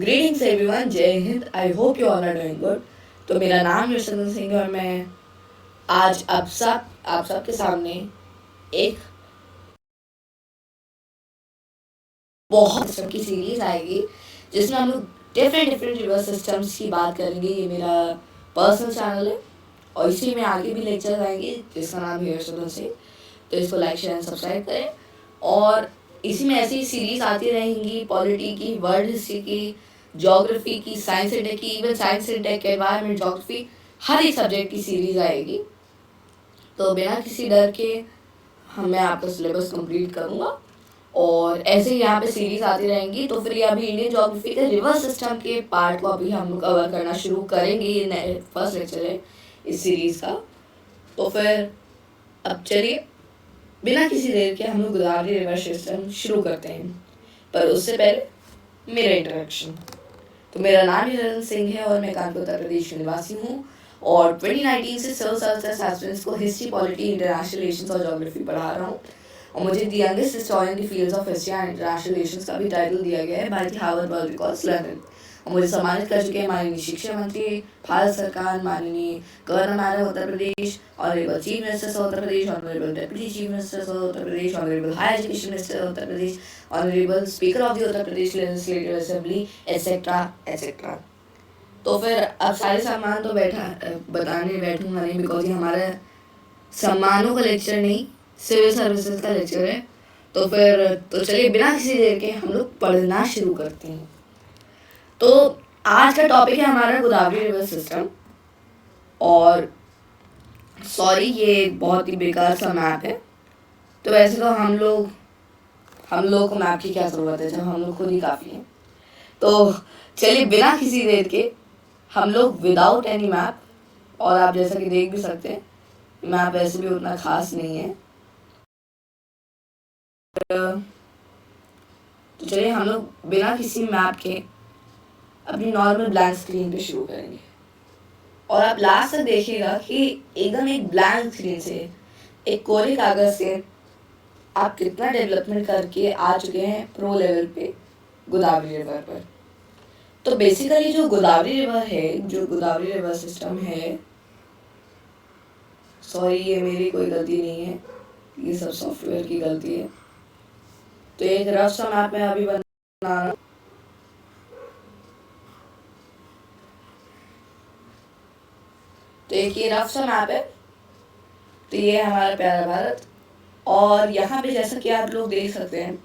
Greetings everyone, जय Hind. I hope you all are doing good. तो मेरा नाम यशवंत सिंह है और मैं आज आप सब के सामने एक बहुत सिस्टम की सीरीज आएगी जिसमें हम लोग डिफरेंट रिवर सिस्टम्स की बात करेंगे। ये मेरा पर्सनल चैनल है और इसी में आगे भी लेक्चर आएंगे जिसका नाम है यशवंत सिंह। तो इसको लाइक शेयर एंड सब्सक्राइब करें और इसी में ऐसी सीरीज आती रहेंगी, पॉलिटी की, वर्ल्ड हिस्ट्री की, ज्योग्राफी की, साइंस एंड टेक की, even science and tech, environment, geography, हर एक सब्जेक्ट की सीरीज आएगी। तो बिना किसी डर के मैं आपका सिलेबस कंप्लीट करूँगा और ऐसे ही यहाँ पे सीरीज आती रहेंगी। तो फिर ये अभी इंडियन ज्योग्राफी के रिवर सिस्टम के पार्ट को अभी हम कवर करना शुरू करेंगे। ये फर्स्ट लेक्चर है इस सीरीज का। तो फिर अब चलिए बिना किसी देर के हम लोग गोदावरी रिवर सिस्टम शुरू करते हैं। पर उससे पहले मेरा इंट्रोडक्शन। तो मेरा नाम यशवंत सिंह है और मैं कानपुर उत्तर प्रदेश के निवासी हूँ और 2019 से सिविल सर्विसेज एस्पिरेंट्स को हिस्ट्री, पॉलिटी, इंटरनेशनल रिलेशंस और ज्योग्राफी पढ़ा रहा हूँ। और मुझे the youngest historian in the fields of history and international relations का भी टाइटल दिया गया है by the Harvard world records London. और मुझे सम्मानित कर चुके हैं माननीय शिक्षा मंत्री भारत सरकार, माननीय governor Uttar Pradesh, honourable chief minister Uttar Pradesh, honourable deputy chief minister Uttar Pradesh, honourable higher education minister Uttar Pradesh, honourable speaker of the Uttar Pradesh legislative assembly, et cetera et cetera. तो फिर अब सारे सम्मान तो बताने बैठूंगा नहीं, बिकॉज ये हमारा सम्मानों का लेक्चर नहीं, सिविल सर्विसेज का लेक्चर है। तो चलिए बिना किसी देर के हम लोग पढ़ना शुरू करते हैं। तो आज का टॉपिक है हमारा गोदावरी रिवर सिस्टम। और सॉरी, ये बहुत ही बेकार सा मैप है। तो वैसे तो हम लोग को मैप की क्या ज़रूरत है जब हम लोग खुद ही काफ़ी हैं। तो चलिए बिना किसी देर के हम लोग विदाउट एनी मैप, और आप जैसा कि देख भी सकते हैं मैप वैसे भी उतना खास नहीं है। तो चलिए हम लोग बिना किसी मैप के अपनी नॉर्मल ब्लैंक स्क्रीन पे शुरू करेंगे। और आप लास्ट तक देखिएगा कि एकदम एक ब्लैंक स्क्रीन से, एक कोरे कागज से आप कितना डेवलपमेंट करके आ चुके हैं प्रो लेवल पे गोदावरी रिवर पर। तो बेसिकली जो गोदावरी रिवर है, जो गोदावरी रिवर सिस्टम है, सॉरी ये मेरी कोई गलती नहीं है, ये सब सॉफ्टवेयर की गलती है। तो एक रफ सा मैप मैं अभी बना रहा हूँ। तो एक ये रफ सा मैप है। तो ये है हमारा प्यारा भारत। और यहाँ पे जैसा कि आप लोग देख सकते हैं,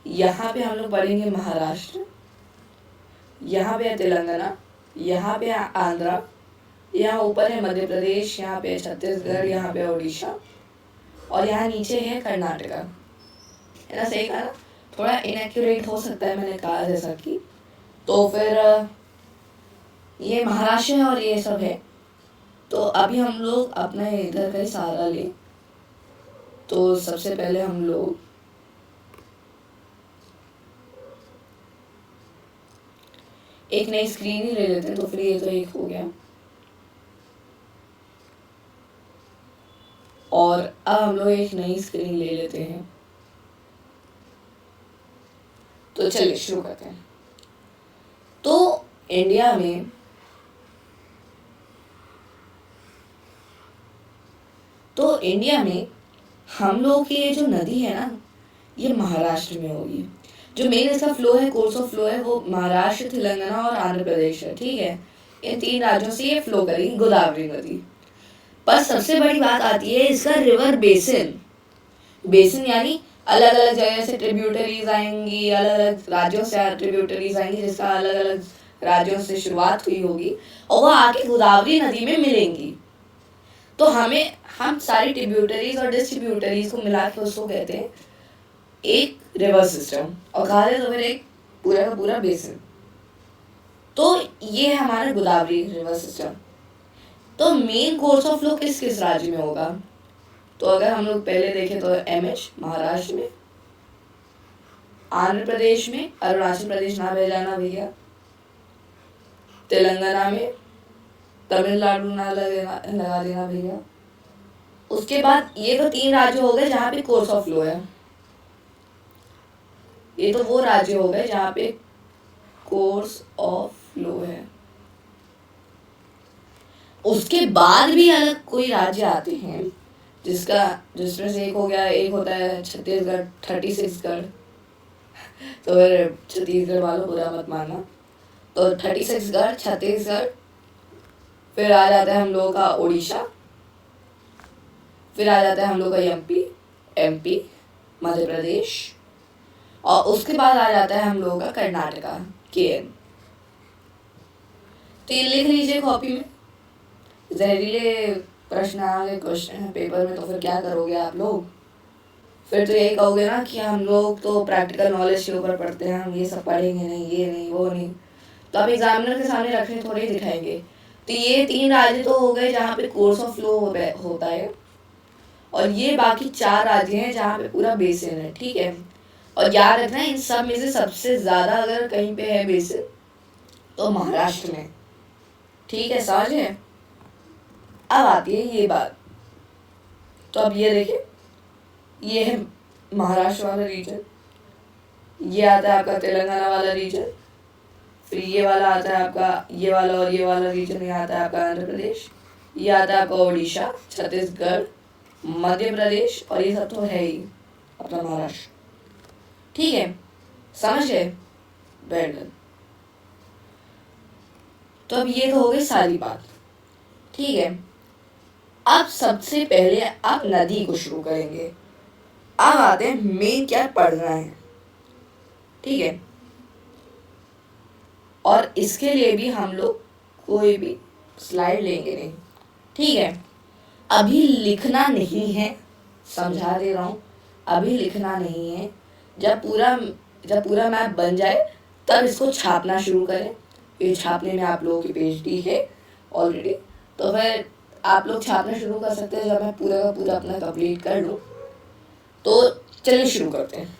यहाँ पे हम लोग पढ़ेंगे महाराष्ट्र, यहाँ पे है तेलंगाना, यहाँ पे है आंध्रा, यहाँ ऊपर है मध्य प्रदेश, यहाँ पे छत्तीसगढ़, यहाँ पे उड़ीसा और यहाँ नीचे है कर्नाटका। है ना, सही कहा ना? थोड़ा इनएक्यूरेट हो सकता है मैंने कहा जैसा कि। तो फिर ये महाराष्ट्र है और ये सब है। तो अभी हम लोग अपना इधर का ही सहारा लें। तो सबसे पहले हम लोग एक नई स्क्रीन ही ले लेते हैं। तो फिर ये तो एक हो गया और अब हम लोग एक नई स्क्रीन ले लेते हैं। तो चलिए शुरू करते हैं। तो इंडिया में हम लोग की ये जो नदी है ना, ये महाराष्ट्र में होगी। जो मेन इसका फ्लो है, कोर्स ऑफ फ्लो है, वो महाराष्ट्र, तेलंगाना और आंध्र प्रदेश है। ठीक है, इन तीन राज्यों से ये फ्लो करेगी गोदावरी नदी। पर सबसे बड़ी बात आती है इसका रिवर बेसिन। बेसिन यानी अलग अलग जगह से ट्रिब्यूटरीज आएंगी, अलग अलग राज्यों से ट्रिब्यूटरीज आएंगी, जिसका अलग अलग राज्यों से शुरुआत हुई होगी और वह आके गोदावरी नदी में मिलेंगी। तो हम सारी ट्रिब्यूटरीज और डिस्ट्रीब्यूटरीज को मिला के उसको कहते हैं एक रिवर सिस्टम, और कहा जाए तो फिर एक पूरा का पूरा बेसिन। तो ये है हमारा गोदावरी रिवर सिस्टम। तो मेन कोर्स ऑफ फ्लो किस किस राज्य में होगा? तो अगर हम लोग पहले देखें तो एमएच महाराष्ट्र में, आंध्र प्रदेश में, अरुणाचल प्रदेश ना बह जाना भैया, तेलंगाना में, तमिलनाडु ना लगा देना भैया। उसके बाद ये तो तीन राज्य हो गए जहाँ पे कोर्स ऑफ फ्लो है। ये तो वो राज्य हो गए जहाँ पे कोर्स ऑफ फ्लो है। उसके बाद भी अलग कोई राज्य आते हैं जिसमें से एक हो गया, एक होता है छत्तीसगढ़, 36गढ़। तो फिर छत्तीसगढ़ वालों बुरा मत मानना। तो 36गढ़, छत्तीसगढ़, फिर आ जाता है हम लोगों का उड़ीसा, फिर आ जाता है हम लोग का एमपी, मध्य प्रदेश, और उसके बाद आ जाता है हम लोगों का कर्नाटका, केएन। तो ये लिख लीजिए कॉपी में। जहरीले प्रश्न आ गए क्वेश्चन पेपर में तो फिर क्या करोगे आप लोग? फिर तो यही कहोगे ना कि हम लोग तो प्रैक्टिकल नॉलेज के ऊपर पढ़ते हैं, हम ये सब पढ़ेंगे नहीं, ये नहीं, वो नहीं। तो आप एग्जामिनर के सामने रखने थोड़े ही दिखाएंगे। तो ये 3 राज्य तो हो गए जहाँ पे कोर्स ऑफ फ्लो होता है, और ये बाकी 4 राज्य हैं जहाँ पे पूरा बेसिन है, ठीक है। और याद रखना इन सब में से सबसे ज़्यादा अगर कहीं पे है बेसिन तो महाराष्ट्र में, ठीक है, समझे? अब आती है ये बात। तो अब ये देखिए, ये है महाराष्ट्र वाला रीजन, ये आता है आपका तेलंगाना वाला रीजन, फिर ये वाला आता है आपका, ये वाला और ये वाला रीजन, ये आता है आपका आंध्र प्रदेश, ये आता है आपका उड़ीसा, छत्तीसगढ़, मध्य प्रदेश, और ये सब तो है ही अपना महाराष्ट्र, ठीक है, समझ गए? Well done. तो अब ये तो हो गई सारी बात, ठीक है। अब सबसे पहले आप नदी को शुरू करेंगे। अब आते हैं मेन क्या पढ़ना है, ठीक है। और इसके लिए भी हम लोग कोई भी स्लाइड लेंगे नहीं, ठीक है। अभी लिखना नहीं है, समझा दे रहा हूँ, अभी लिखना नहीं है। जब पूरा मैप बन जाए तब इसको छापना शुरू करें। ये छापने में आप लोगों की पीएचडी है ऑलरेडी, तो फिर आप लोग छापना शुरू कर सकते हैं जब मैं पूरा का पूरा अपना कंप्लीट कर लूँ। तो चलिए शुरू करते हैं।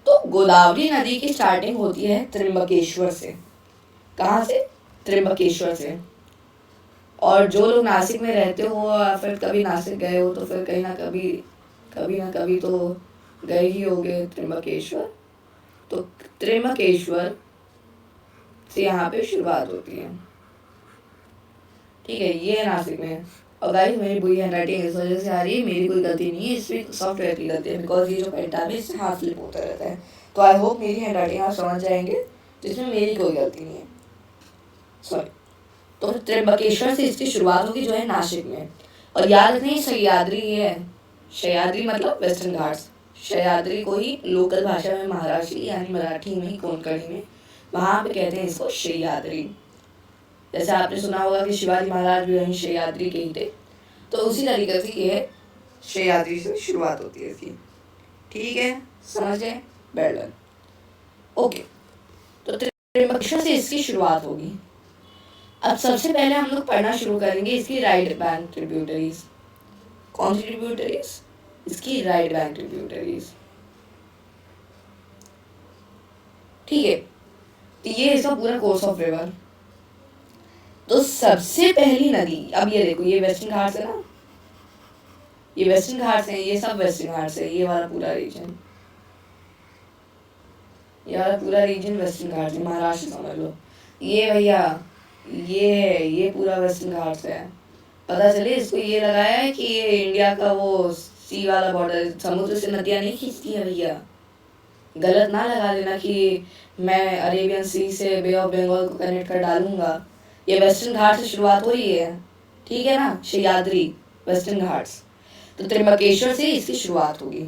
तो गोदावरी नदी की स्टार्टिंग होती है त्र्यंबकेश्वर से। कहाँ से? त्र्यंबकेश्वर से। और जो लोग नासिक में रहते हो या फिर कभी नासिक गए हो तो फिर कहीं ना कभी तो गए ही होंगे त्र्यंबकेश्वर। तो त्र्यंबकेश्वर से यहाँ पे शुरुआत होती है, ठीक है। ये है नासिक में। और गाइस मेरी बुरी हैंडराइटिंग इस वजह से आ रही है, मेरी कोई गलती नहीं है, इसमें सॉफ्टवेयर की गलती है, बिकॉज ये जो पेंटाब है इससे हाथ फ्लिप होता रहता है। तो आई होप मेरी हैंडराइटिंग आप समझ जाएंगे, जिसमें मेरी कोई गलती नहीं है, सॉरी। तो त्र्यंबकेश्वर से इसकी शुरुआत होगी जो है नासिक में। और याद रखना सह्याद्री है, सह्याद्री मतलब वेस्टर्न घाट्स। सह्याद्री को ही लोकल भाषा में महाराष्ट्री यानी मराठी में, कोंकणी में, वहाँ पे कहते हैं इसको सह्याद्री। जैसे आपने सुना होगा कि शिवाजी महाराज भी वहीं सह्याद्री के ही थे, तो उसी तरीके से ये सह्याद्री से शुरुआत होती है इसकी, ठीक है, समझ गए? Baden, okay. तो त्र्यंबकेश्वर से इसकी शुरुआत होगी। अब सबसे पहले हम लोग पढ़ना शुरू करेंगे इसकी राइट बैंक ट्रिब्यूटरीज। कौन सी ट्रिब्यूटरीज? इसकी राइट बैंक ट्रिब्यूटरीज, ठीक है। तो ये इसका पूरा कोर्स ऑफ रिवर। तो सबसे पहली नदी, अब ये देखो, ये वेस्टर्न घाट्स है ना, ये वेस्टर्न घाट्स हैं, ये सब वेस्टर्न घाट्स है, ये वाला पूरा रीजन, ये वाला पूरा रीजन वेस्टर्न घाट्स है, महाराष्ट्र समझ लो। ये भैया ये है, ये पूरा वेस्टर्न घाट्स है। पता चले इसको ये लगाया है कि ये इंडिया का वो सी वाला बॉर्डर, समुद्र से नदियाँ नहीं खींचती है भैया। गलत ना लगा देना कि मैं अरेबियन सी से बे ऑफ बंगाल को कनेक्ट कर डालूंगा। ये वेस्टर्न घाट से शुरुआत हो रही है, ठीक है ना, सह्याद्री वेस्टर्न घाट्स। तो त्र्यंबकेश्वर से इसकी शुरुआत होगी,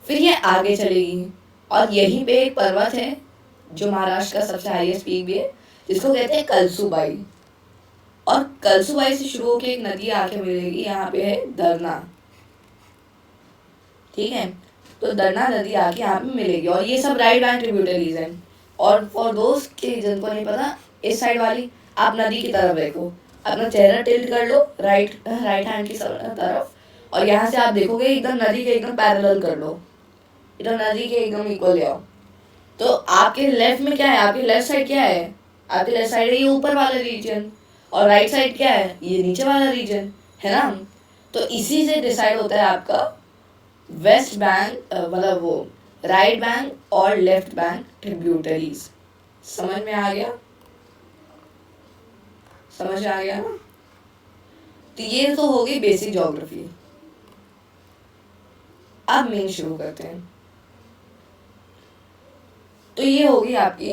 फिर ये आगे चलेगी, और यहीं पे एक पर्वत है जो महाराष्ट्र का सबसे हाईएस्ट पीक भी है, जिसको कहते हैं कलसुबाई। और कलसुबाई से शुरू होकर एक नदी आके मिलेगी, यहाँ पे है दरना, ठीक है। तो दरना नदी आके यहाँ पे मिलेगी, और ये सब राइट बैंक ट्रिब्यूटरीज हैं। और फॉर दोस्त के जिनको नहीं पता, इस साइड वाली आप नदी की तरफ देखो, अपना चेहरा टिल्ट कर लो राइट हैंड की तरफ, और यहाँ से आप देखोगे एकदम नदी के एकदम पैरेलल कर लो, एकदम नदी के एकदम इक्वल ले आओ। तो आपके लेफ्ट में क्या है? आपके लेफ्ट साइड क्या है? आपके लेफ्ट साइड है ये ऊपर वाला रीजन, और राइट साइड क्या है? ये नीचे वाला रीजन है ना। तो इसी से डिसाइड होता है आपका वेस्ट बैंक, मतलब वो राइट बैंक और लेफ्ट बैंक ट्रिब्यूटरीज। समझ में आ गया? समझ आ गया ना? तो ये तो हो गई बेसिक ज्योग्राफी। अब मेन शुरू करते हैं। तो ये होगी आपकी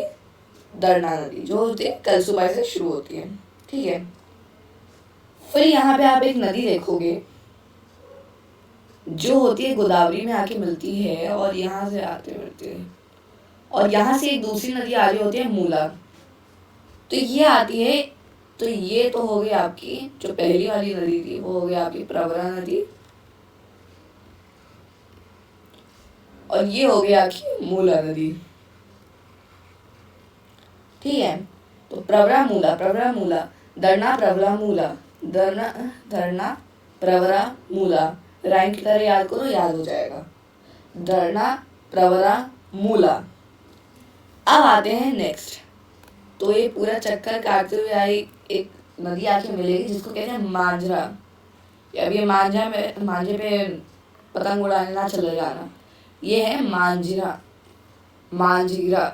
दरना नदी, जो होती है कलसुबाई से शुरू होती है। ठीक है, फिर यहाँ पे आप एक नदी देखोगे जो होती है गोदावरी में आके मिलती है और यहाँ से आते मिलती है, और यहाँ से एक दूसरी नदी आ रही होती है मूला। तो ये आती है, तो ये तो हो गई आपकी जो पहली वाली नदी थी, वो हो गई आपकी प्रवरा नदी, और ये हो गई आपकी मूला नदी। ठीक है, तो प्रवरा मूला, दरना प्रवरा मूला, दरना धरना प्रवरा मूला, राइम की तरह याद करो, याद हो जाएगा। दरना प्रवरा मूला। अब आते हैं नेक्स्ट। तो ये पूरा चक्कर काटते हुए आई एक नदी आके मिलेगी जिसको कहते हैं मांझरा। अब ये मांझा में, मांझे पे पतंग उड़ाने ना चले जाना, ये है मांझरा, मांझीरा।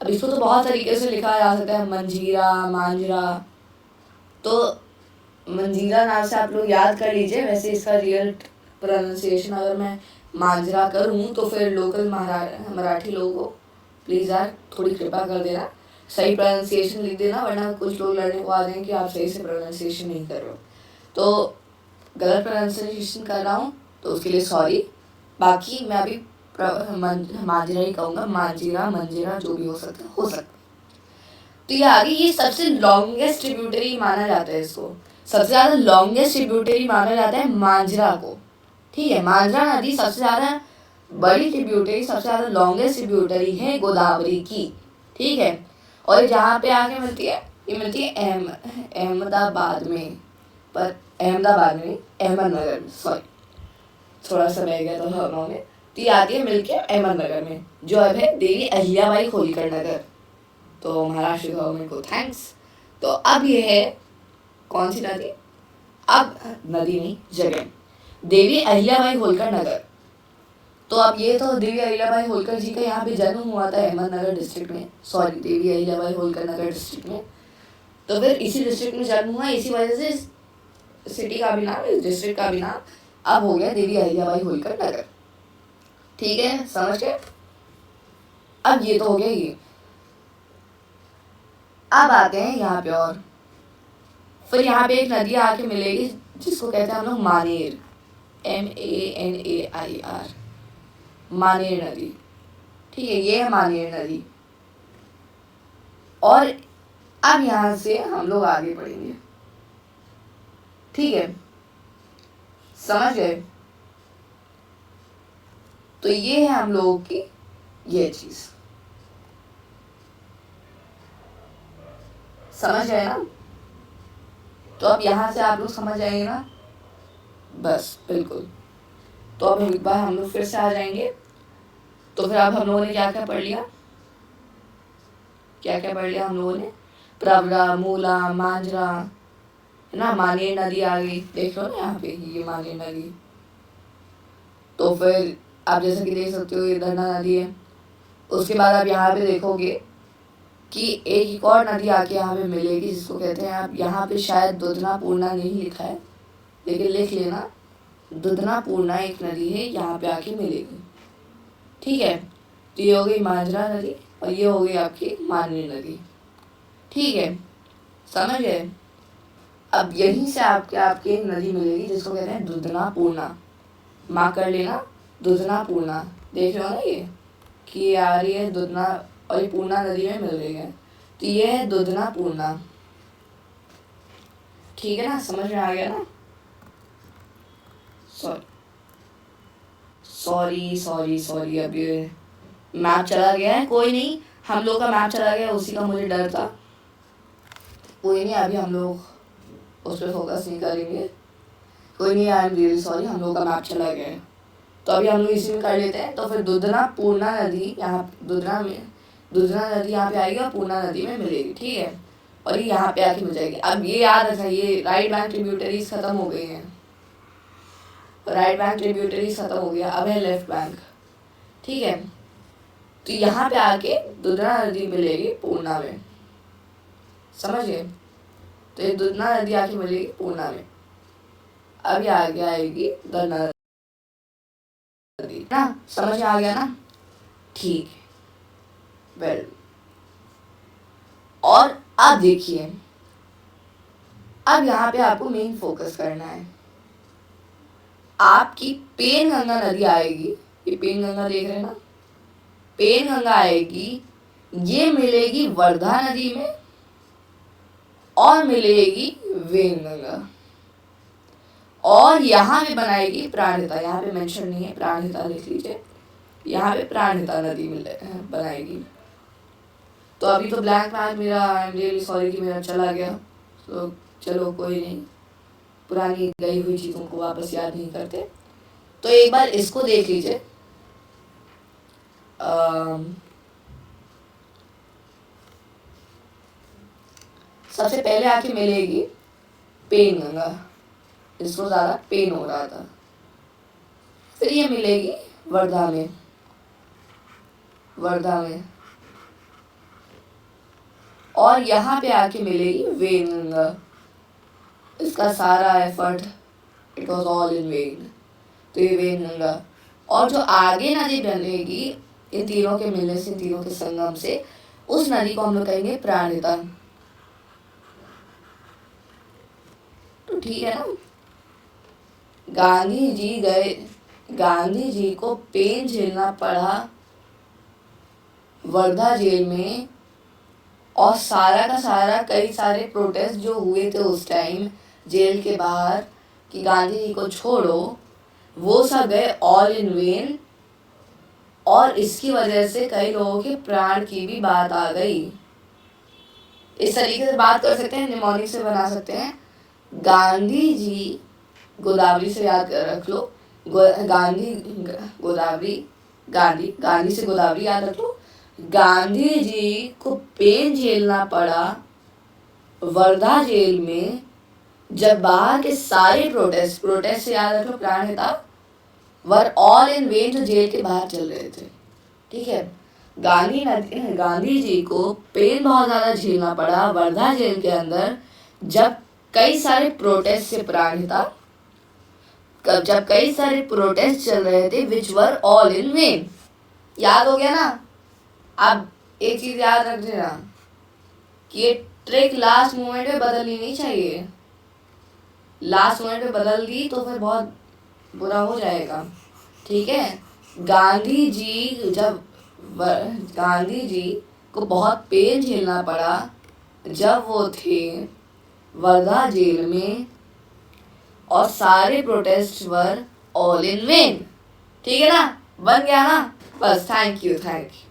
अब इसको तो बहुत तरीके से लिखा जा सकता है, मंजीरा, मांझरा। तो मंजीरा नाम से आप लोग याद कर लीजिए। वैसे इसका रियल प्रोनाउंसिएशन अगर मैं मांझरा करूँ तो फिर लोकल मराठी लोगों को प्लीज़ यार थोड़ी कृपा कर देना, सही प्रोनाउंसिएशन लिख देना, वरना कुछ लोग लड़ने को आ जाएंगे कि आप सही से प्रोनाउंसिएशन नहीं कर रहे हो। तो गलत प्रोनाउंसिएशन कर रहा हूँ तो उसके लिए सॉरी। बाकी मैं अभी मांझरा ही कहूँगा, मांझीरा, मंजीरा, जो भी हो सकता है हो सकता। तो ये आगे, ये सबसे लॉन्गेस्ट ट्रिब्यूटरी माना जाता है इसको, सबसे ज़्यादा लॉन्गेस्ट ट्रिब्यूटरी माना जाता है मांझरा को। ठीक है, मांझरा नदी सबसे ज़्यादा बड़ी ट्रिब्यूटरी, सबसे ज़्यादा लॉन्गेस्ट ट्रिब्यूटरी है गोदावरी की। ठीक है, और जहाँ पे आके मिलती है, ये मिलती है अहमदाबाद में, पर अहमदाबाद में नहीं, अहमदनगर में, सॉरी थोड़ा सा रह गया था भावनाओं में। तो ये आती है मिलके अहमदनगर में, जो अब है देवी अहिल्याबाई होलकर नगर। तो महाराष्ट्र गवर्नमेंट को थैंक्स। तो अब ये है कौन सी नदी, अब नदी नहीं जगह, देवी अहिल्याबाई होलकर नगर। तो अब ये तो देवी अहिल्याबाई होलकर जी का यहाँ पे जन्म हुआ था अहमदनगर डिस्ट्रिक्ट में, सॉरी देवी अहिल्याबाई होलकर नगर डिस्ट्रिक्ट में। तो फिर इसी डिस्ट्रिक्ट में जन्म हुआ, इसी वजह से सिटी का भी नाम, इस डिस्ट्रिक्ट का भी नाम अब हो गया देवी अहिल्याबाई होलकर नगर। ठीक है, समझ गए? अब ये तो हो गया ये। अब आते हैं यहाँ पे, और फिर यहाँ पे एक नदी आके मिलेगी जिसको कहते हैं हम लोग मानेर, MANAIR, मानेर नदी। ठीक है, ये है मानेर नदी। और अब यहाँ से हम लोग आगे बढ़ेंगे। ठीक है, समझ गए? तो ये है हम लोगों की ये चीज, समझ गए ना? तो अब यहाँ से आप लोग समझ आएंगे ना? बस बिल्कुल। तो अब एक बार हम लोग फिर से आ जाएंगे। तो फिर अब हम लोगों ने क्या क्या पढ़ लिया, क्या क्या पढ़ लिया हम लोगों ने? प्रवरा, मूला, मांझरा, है ना, मानेर नदी आ गई, देख लो ना यहाँ पे ये मानेर नदी। तो फिर आप जैसे कि देख सकते हो ये दरना नदी है। उसके बाद आप यहाँ पे देखोगे कि एक और नदी आके यहाँ पे मिलेगी जिसको कहते हैं, आप यहाँ पे शायद दुधना पूर्णा नहीं लिखा है, लेकिन लिख लेना, दुधना पूर्णा एक नदी है यहाँ पे आके मिलेगी। ठीक है, तो ये हो गई मांझरा नदी और ये हो गई आपकी मानेर नदी। ठीक है, समझ गए? अब यहीं से आपके आपके एक नदी मिलेगी जिसको कहते हैं दुधना पूर्णा, माँ कर लेना, दुधना पूर्णा। देख रहे हो ना ये कि ये आ रही है दुधना और ये पूर्णा नदी में मिल रही है, तो ये है दुधना पूर्णा। ठीक है ना, समझ में आ गया ना? सॉरी सॉरी सॉरी सॉरी, अब ये मैप चला गया है, कोई नहीं, हम लोग का मैप चला गया, उसी का मुझे डर था। कोई नहीं, अभी हम लोग उस पर फोकस नहीं करेंगे, कोई नहीं, आई एम रियली सॉरी, हम लोग का मैप चला गया है। तो अभी हम लोग इसी में कर लेते हैं। तो फिर दुधना पूर्णा नदी यहाँ, दुधना नदी यहाँ पे आएगी और पूर्णा नदी में मिलेगी। ठीक है, और ये यहाँ पे आके मिल जाएगी। अब ये याद रखना, ये राइट बैंक ट्रिब्यूटरीज खत्म हो गई हैं, राइट बैंक ट्रिब्यूटरीज खत्म हो गया, अब है लेफ्ट बैंक। ठीक है। तो यहाँ पे आके दुधना नदी मिलेगी पूर्णा में, समझ गए। तो ये दुधना नदी आके मिलेगी पूर्णा में। अभी आगे आएगी गंगा नदी ना, समझ में आ गया ना, ठीक है। वेल, और अब देखिए, अब यहाँ पे आपको मेन फोकस करना है। आपकी पेन गंगा नदी आएगी, ये पेन गंगा देख रहे हैं ना, पेन गंगा आएगी, ये मिलेगी वर्धा नदी में और मिलेगी वेन गंगा, और यहाँ पे बनाएगी प्राणहिता। यहाँ पे मेंशन नहीं है, प्राणहिता लिख लीजिए। यहाँ पे प्राणहिता नदी बनाएगी। तो अभी तो ब्लैंक मैच मेरा, आई एम रियली सॉरी कि मेरा चला गया। तो चलो कोई नहीं, पुरानी गई हुई चीज़ों को वापस याद नहीं करते। तो एक बार इसको देख लीजिए। सबसे पहले आके मिलेगी पेन गंगा, इसको ज़्यादा पेन हो रहा था। फिर ये मिलेगी वर्धा में, वर्धा में, और यहाँ पे आके मिलेगी वेन गंगा। इसका सारा effort, it was all in when. तो ये वेन गंगा, और जो आगे नदी बनेगी इन तीनों के मिलने से, इन तीनों के संगम से, उस नदी को हम लोग कहेंगे प्राणहिता। तो ठीक है ना। गांधी जी गए, गांधी जी को पेन झेलना पड़ा वर्धा जेल में, और सारा का सारा कई सारे प्रोटेस्ट जो हुए थे उस टाइम जेल के बाहर कि गांधी जी को छोड़ो, वो सब गए ऑल इन वेन। और इसकी वजह से कई लोगों के प्राण की भी बात आ गई। इस तरीके से बात कर सकते हैं, निमोनिक से बना सकते हैं। गांधी जी, गोदावरी से याद कर रख लो, गांधी, गोदावरी, गांधी, गांधी से गोदावरी याद रख लो। गांधी जी को पेन झेलना पड़ा वर्धा जेल में, जब बाहर के सारे प्रोटेस्ट, प्रोटेस्ट से याद रख लो Pranahita, were all in vain, जो जेल के बाहर चल रहे थे। ठीक है। गांधी जी को पेन बहुत ज़्यादा झेलना पड़ा वर्धा जेल के अंदर, जब कई सारे प्रोटेस्ट से प्राणहिता, जब कई सारे प्रोटेस्ट चल रहे थे विच वर ऑल इन वेन। याद हो गया ना। अब एक चीज़ याद रख देना कि ये ट्रिक लास्ट मोमेंट में बदलनी नहीं चाहिए। लास्ट मोमेंट में बदल दी तो फिर बहुत बुरा हो जाएगा। ठीक है। गांधी जी, जब गांधी जी को बहुत पेन झेलना पड़ा जब वो थे वर्धा जेल में, और सारे protest were all in when. ठीक है ना, बन गया ना। बस, थैंक यू, थैंक यू।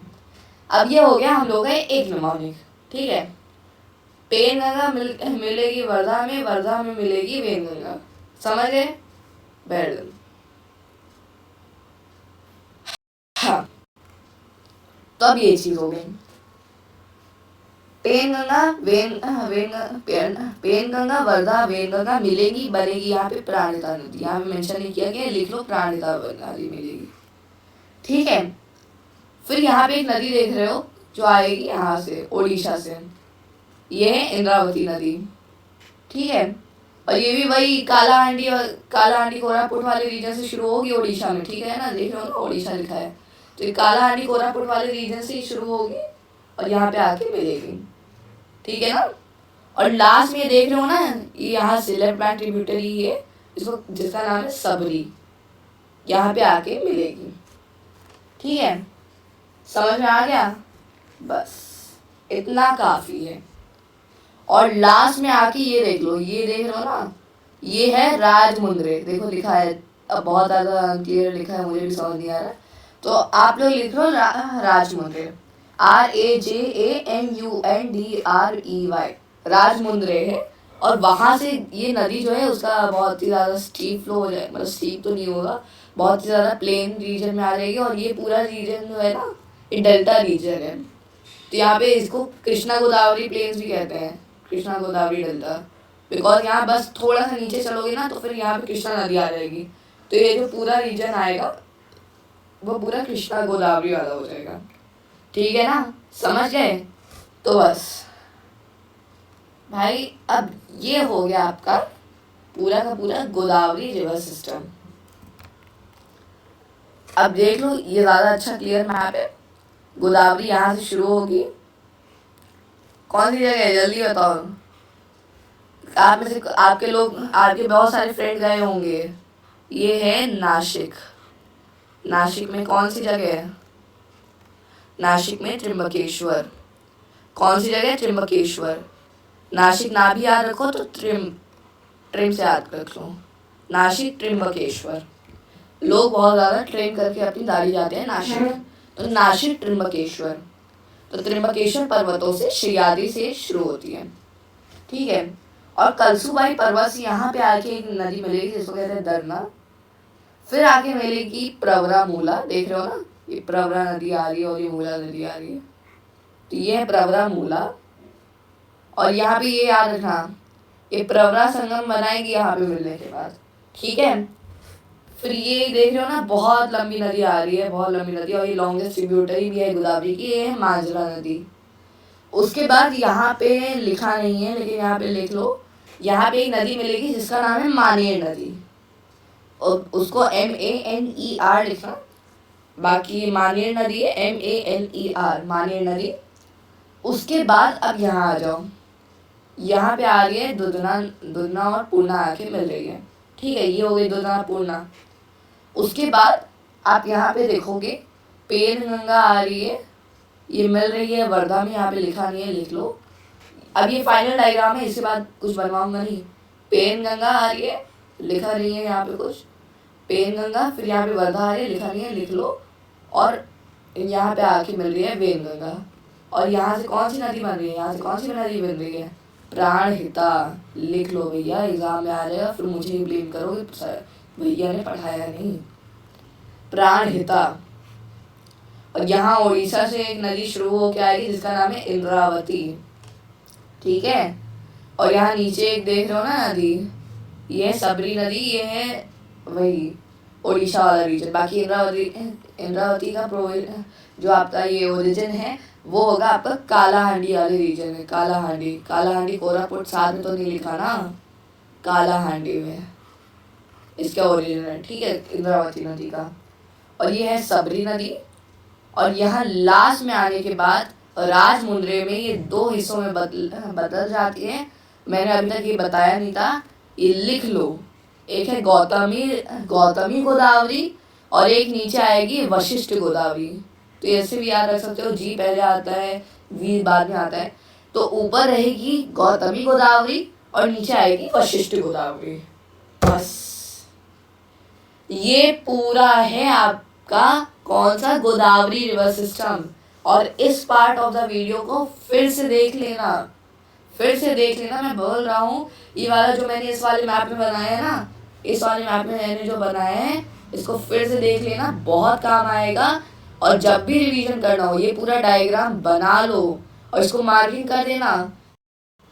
अब ये हो गया हम लोग का एक निमोनिक। ठीक है। पेन गंगा मिलेगी वर्धा में, वर्धा में मिलेगी वेन गंगा, समझ गए। बैठ गए। हाँ, तो अब ये चीज हो गई। पेन गंगा, पेन गंगा, वर्धा, वेन गंगा मिलेगी, बनेगी यहाँ पे प्राणहिता नदी। यहाँ पे मेंशन नहीं किया गया, लिख लो प्राणहिता नदी मिलेगी। ठीक है। फिर यहाँ पे एक नदी देख रहे हो जो आएगी यहाँ से, ओडिशा से, ये है इंद्रावती नदी। ठीक है। और ये भी वही कालाहांडी कोरापुट वाले रीजन से शुरू होगी ओडिशा में। ठीक है ना, देख रहे हो ना, ओडिशा लिखा है। तो ये कालाहांडी कोरापुट वाले रीजन से ही शुरू होगी और यहाँ पे आके मिलेगी। ठीक है ना। और लास्ट में ये देख रहे हो ना, ये यहाँ से लेफ्ट बैंक ट्रिब्यूटरी है, इसको, जिसका नाम है सबरी, यहाँ पे आके मिलेगी। ठीक है, समझ में आ गया। बस इतना काफी है। और लास्ट में आके ये देख लो, ये देख लो ना, ये है राजमुंद्रे। देखो लिखा है, अब बहुत ज़्यादा क्लियर लिखा है, मुझे भी समझ नहीं आ रहा। तो आप लोग लिख लो राजमुंद्रे, RAJAMUNDREY, राजमुंद्रे है। और वहाँ से ये नदी जो है उसका बहुत ही ज़्यादा स्टीप फ्लो हो जाए, मतलब स्टीप तो नहीं होगा, बहुत ही ज़्यादा प्लेन रीजन में आ जाएगी। और ये पूरा रीजन जो है ना, ये डेल्टा रीजन है। तो यहाँ पे इसको कृष्णा गोदावरी प्लेन्स भी कहते हैं, कृष्णा गोदावरी डेल्टा, बिकॉज यहाँ बस थोड़ा सा नीचे चलोगे ना तो फिर यहाँ पे कृष्णा नदी आ जाएगी। तो ये जो पूरा रीजन आएगा वो पूरा कृष्णा गोदावरी वाला हो जाएगा। ठीक है ना, समझ गए? तो बस भाई अब ये हो गया आपका पूरा का पूरा गोदावरी रिवर सिस्टम। अब देख लो, ये ज़्यादा अच्छा क्लियर मैप है। गोदावरी यहाँ से शुरू होगी। कौन सी जगह है जल्दी बताओ। आप में से आपके बहुत सारे फ्रेंड गए होंगे। ये है नासिक। नासिक में कौन सी जगह है? नासिक में त्र्यंबकेश्वर। कौन सी जगह है? त्र्यंबकेश्वर। नासिक ना भी याद रखो तो ट्रिम से याद रख लो। नासिक त्र्यंबकेश्वर। लोग बहुत ज़्यादा ट्रेन करके अपनी दाढ़ी जाते हैं नासिक। तो नासिक त्र्यंबकेश्वर। तो त्र्यंबकेश्वर पर्वतों से सह्याद्री से शुरू होती है। ठीक है। और कलसूबाई पर्वत से यहाँ पे आके एक नदी मिलेगी जिसको कहते हैं दरना। फिर आके मिलेगी प्रवरा मूला। देख रहे हो ना, ये प्रवरा नदी आ रही है और ये मूला नदी आ रही है। तो ये है प्रवरा मूला। और यहाँ पे ये याद रखना, ये प्रवरा संगम बनाएगी यहाँ पे मिलने के बाद। ठीक है। फिर ये देख रहे हो ना, बहुत लंबी नदी आ रही है, बहुत लंबी नदी, और ये लॉन्गेस्ट ट्रिब्यूटरी भी है गोदावरी की, ये है मांजरा नदी। उसके बाद यहाँ पे लिखा नहीं है लेकिन यहाँ पे लिख लो, यहाँ पे एक नदी मिलेगी जिसका नाम है मानेर नदी। और उसको MANER लिखना। बाकी मानेर नदी है MANER, मानेर नदी। उसके बाद अब यहाँ आ जाओ, यहाँ पे आ रही है दुधना और पूर्णा आके मिल रही है। ठीक है, ये हो गई दुधना पूर्णा। उसके बाद आप यहाँ पे देखोगे पेन गंगा आ रही है, ये मिल रही है वर्धा में। यहाँ पे लिखा नहीं है, लिख लो। अब ये फाइनल डायग्राम है, इसके बाद कुछ बनवाऊंगा नहीं। पेन गंगा आ रही है, लिखा नहीं है यहाँ पे कुछ। पेन गंगा, फिर यहाँ पे वर्धा आ रही है, लिखा नहीं है, लिख लो। और यहाँ पे आके मिल रही है वेन गंगा। और यहाँ से कौन सी नदी बन रही है? यहाँ से कौन सी नदी बन रही है? प्राणहिता। लिख लो भैया, एग्जाम में आ जाएगा, फिर मुझे ही ब्लेम करोगे भैया ने पढ़ाया नहीं। प्राणहिता। और यहाँ उड़ीसा से एक नदी शुरू होकर आएगी जिसका नाम है इंद्रावती। ठीक है। और यहाँ नीचे एक देख रहे हो ना नदी, ये है सबरी नदी, ये है वही उड़ीसा वाला रीजन। बाकी इंद्रावती का जो आपका ये ओरिजिन है वो होगा आपका कालाहांडी वाले रीजन है। कालाहांडी कोरापुट साथ में तो नहीं लिखा ना, कालाहांडी में इसका ओरिजिन है। ठीक है, इंद्रावती नदी का। और ये है सबरी नदी। और यहाँ लास्ट में आने के बाद राजमुंद्रे में ये दो हिस्सों में बदल जाती है। मैंने अभी तक ये बताया नहीं था, ये लिख लो। एक है गौतमी गोदावरी और एक नीचे आएगी वशिष्ठ गोदावरी। तो ऐसे भी याद रख सकते हो, जी पहले आता है, वी बाद में आता है। तो ऊपर रहेगी गौतमी गोदावरी और नीचे आएगी वशिष्ठ गोदावरी। बस ये पूरा है आपका कौन सा गोदावरी रिवर सिस्टम। और इस पार्ट ऑफ द वीडियो को फिर से देख लेना, मैं बोल रहा हूँ। ये वाला जो मैंने इस वाले मैप में बनाया है ना, इस वाले मैप में मैंने जो बनाया है, इसको फिर से देख लेना, बहुत काम आएगा। और जब भी रिवीजन करना हो ये पूरा डायग्राम बना लो और इसको मार्किंग कर देना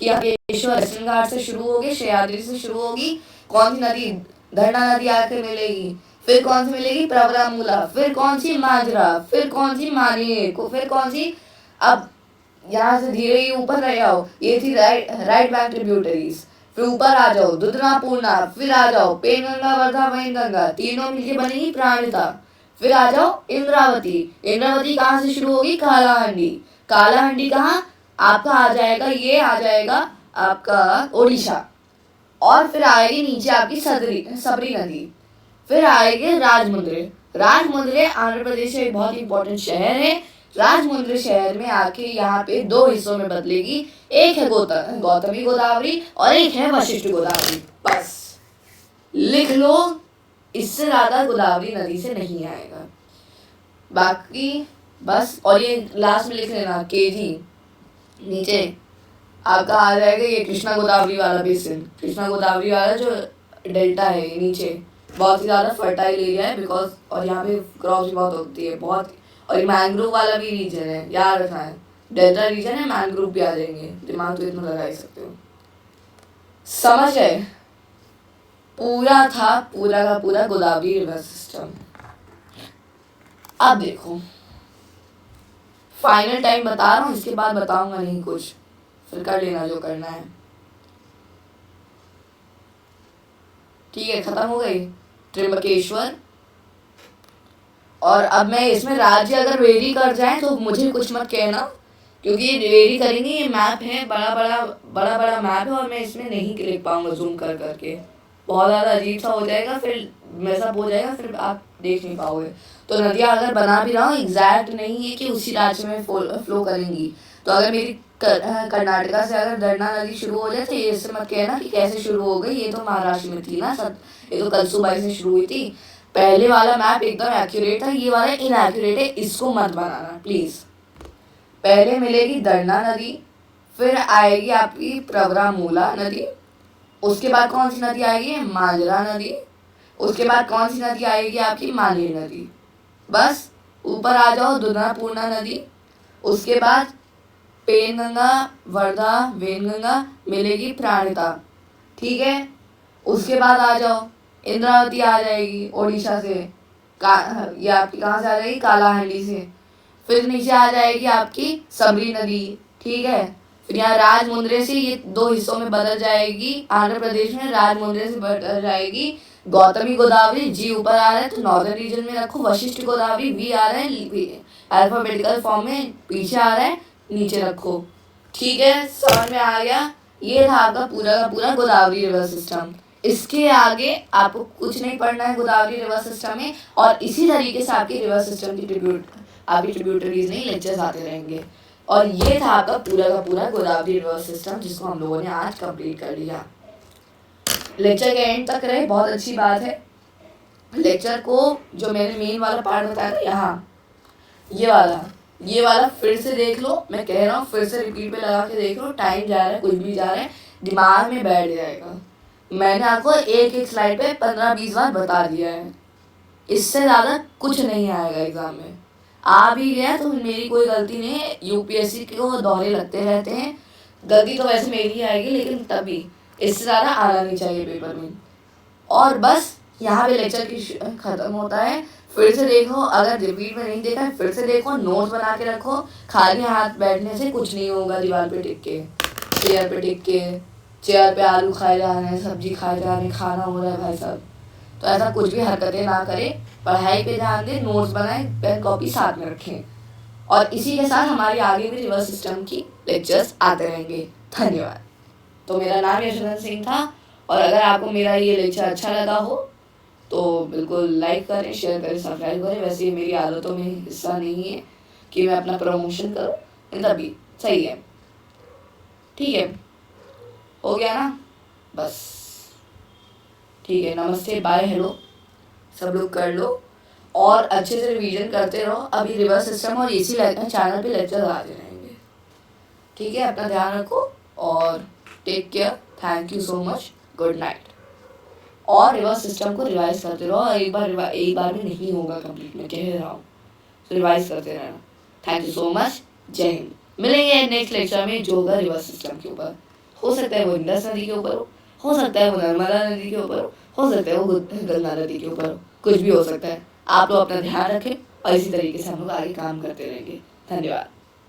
कि अंकेश्वर वेस्टर्न घाट से शुरू होगी, सह्याद्री से शुरू होगी, कौन सी नदी, धरना नदी आकर मिलेगी, फिर कौन सी मिलेगी, प्रवरामूला, फिर कौन सी मांजरा, फिर कौन सी मानेर, फिर कौन सी। अब यहाँ से धीरे ही ऊपर रह जाओ, ये थी राइट बैंक ट्रिब्यूटरीज। फिर ऊपर आ जाओ दुधना पूर्णा, फिर आ जाओ पेनगंगा वर्धा वैनगंगा, तीनों मिलके बनेगी प्राणहिता। फिर आ जाओ इंद्रावती कहाँ से शुरू होगी, कालाहांडी कहाँ आपका आ जाएगा, ये आ जाएगा आपका ओडिशा। और फिर आएगी नीचे आपकी सबरी नदी। फिर आएंगे राजमुंद्रे आंध्र प्रदेश का एक बहुत इंपॉर्टेंट शहर है। राजमुंद्रे शहर में आके यहाँ पे दो हिस्सों में बदलेगी, एक है गौतमी गोदावरी और एक है वशिष्ठ गोदावरी। बस लिख लो, इससे ज्यादा गोदावरी नदी से नहीं आएगा। बाकी बस, और ये लास्ट में लिख लेना KG नीचे आपका आ जाएगा ये कृष्णा गोदावरी वाला बेसिन। कृष्णा गोदावरी वाला जो डेल्टा है नीचे बहुत ही ज़्यादा फर्टाइल एरिया है बिकॉज, और यहाँ पे क्रॉप्स भी बहुत होती है बहुत। और ये मैंग्रोव वाला भी रीजन है, याद रखना है, डेल्टा रीजन है, मैंग्रोव भी आ जाएंगे, दिमाग तो इतना लगा ही सकते हो। समझ गए? पूरा था पूरा का पूरा गोदावरी रिवर सिस्टम। अब देखो फाइनल टाइम बता रहा हूँ, इसके बाद बताऊंगा नहीं कुछ, फिर कर लेना जो करना है। ठीक है, खत्म हो गई त्र्यंबकेश्वर। और अब मैं इसमें राज्य अगर वेरी कर जाए तो मुझे कुछ मत कहना, क्योंकि वेरी करेंगे, ये मैप है, बड़ा बड़ा मैप है और मैं इसमें नहीं लिख पाऊंगा जूम कर करके, बहुत ज़्यादा अजीब सा हो जाएगा, फिर मैसअप हो जाएगा, फिर आप देख नहीं पाओगे। तो नदियाँ अगर बना भी रहा हूँ एग्जैक्ट नहीं है कि उसी राज्य में फ्लो करेंगी। तो अगर मेरी कर्नाटका से अगर दरना नदी शुरू हो जाए तो ये इससे मत कहना कि कैसे शुरू हो गई, ये तो महाराष्ट्र में थी ना सब, ये तो कलसूबाई से शुरू हुई थी। पहले वाला मैप एकदम एक्यूरेट था, ये वाला इनएक्यूरेट है, इसको मत बनाना प्लीज़। पहले मिलेगी दरना नदी, फिर आएगी आपकी प्रवरामूला नदी, उसके बाद कौन सी नदी आएगी, मांजरा नदी, उसके बाद कौन सी नदी आएगी आपकी, मानेर नदी। बस ऊपर आ जाओ, दुर्नापूर्णा नदी, उसके बाद पेनगंगा, वर्धा, वेनगंगा, मिलेगी प्राणिता। ठीक है, उसके बाद आ जाओ, इंद्रावती आ जाएगी ओडिशा से, ये आपकी कहाँ से आ जाएगी, कालाहांडी से। फिर नीचे आ जाएगी आपकी सबरी नदी। ठीक है, फिर यहाँ राजमुंद्रे से ये दो हिस्सों में बदल जाएगी, आंध्र प्रदेश में राजमुंद्रे से बदल जाएगी गौतमी गोदावरी, जी ऊपर आ रहा है तो नॉर्दर्न रीजन में रखो, वशिष्ठ गोदावरी, वी आ रहा है अल्फाबेटिकल फॉर्म में, पीछे आ रहा है नीचे रखो। ठीक है, समझ में आ गया। ये था आपका पूरा का पूरा गोदावरी रिवर सिस्टम। इसके आगे आपको कुछ नहीं पढ़ना है गोदावरी रिवर सिस्टम में, और इसी तरीके से आपकी रिवर सिस्टम की ट्रिब्यूटरीज नहीं लेक्चर्स आते रहेंगे। और ये था आपका पूरा का पूरा गोदावरी रिवर सिस्टम, जिसको हम लोगों ने आज कंप्लीट कर लिया। लेक्चर के एंड तक रहे, बहुत अच्छी बात है। लेक्चर को जो मैंने मेन वाला पार्ट बताया था यहाँ, ये वाला फिर से देख लो, मैं कह रहा हूँ फिर से रिपीट पे लगा के देख लो, टाइम जा रहा है, कुछ भी जा रहा है, दिमाग में बैठ जाएगा। मैंने आपको एक एक स्लाइड पे 15-20 बार बता दिया है, इससे ज़्यादा कुछ नहीं आएगा एग्जाम में। आ भी गया तो मेरी कोई गलती नहीं है, यूपीएससी को दौरे लगते रहते हैं, गलती तो वैसे मेरी आएगी, लेकिन तभी इससे ज़्यादा आना नहीं चाहिए पेपर में। और बस यहाँ पे लेक्चर की ख़त्म होता है। फिर से देखो, अगर रिपीट में नहीं देखा है फिर से देखो, नोट्स बना के रखो। खाली हाथ बैठने से कुछ नहीं होगा, दीवार पे टिक के, चेयर पे टिक के, चेयर पे आलू खाए जा रहे हैं, सब्जी खाए जा रहे हैं, खाना हो रहा है भाई साहब, तो ऐसा कुछ भी हरकतें ना करें, पढ़ाई पे ध्यान दें, नोट्स बनाएं, पेन कॉपी साथ में रखें। और इसी के साथ हमारी आगे भी रिवर्स सिस्टम की लेक्चर्स आते रहेंगे। धन्यवाद। तो मेरा नाम यशवंत सिंह था, और अगर आपको मेरा ये लेक्चर अच्छा लगा हो तो बिल्कुल लाइक करें, शेयर करें, सब्सक्राइब करें। वैसे मेरी आदतों में हिस्सा नहीं है कि मैं अपना प्रमोशन करूं, लेकिन तभी सही है। ठीक है, हो गया ना, बस ठीक है। नमस्ते, बाय, हेलो, सब लोग कर लो और अच्छे से रिवीजन करते रहो। अभी रिवर्स सिस्टम और इसी चैनल पे लेक्चर आते रहेंगे। ठीक है, अपना ध्यान रखो और take care. Thank you so much, good night. और रिवर्स सिस्टम को रिवाइज करते रहो, एक बार में नहीं होगा कंप्लीट, मैं कह रहा हूँ, तो रिवाइज करते रहना। थैंक यू सो मच, जय हिंद। मिलेंगे नेक्स्ट लेक्चर में जो होगा रिवर्स सिस्टम के ऊपर। हो सकता है वो इंडस नदी के ऊपर हो सकता है वो नर्मदा नदी के ऊपर हो सकता है वो गंगा नदी के ऊपर, कुछ भी हो सकता है। आप लोग अपना ध्यान रखें और इसी तरीके से हम लोग आगे काम करते रहेंगे। धन्यवाद।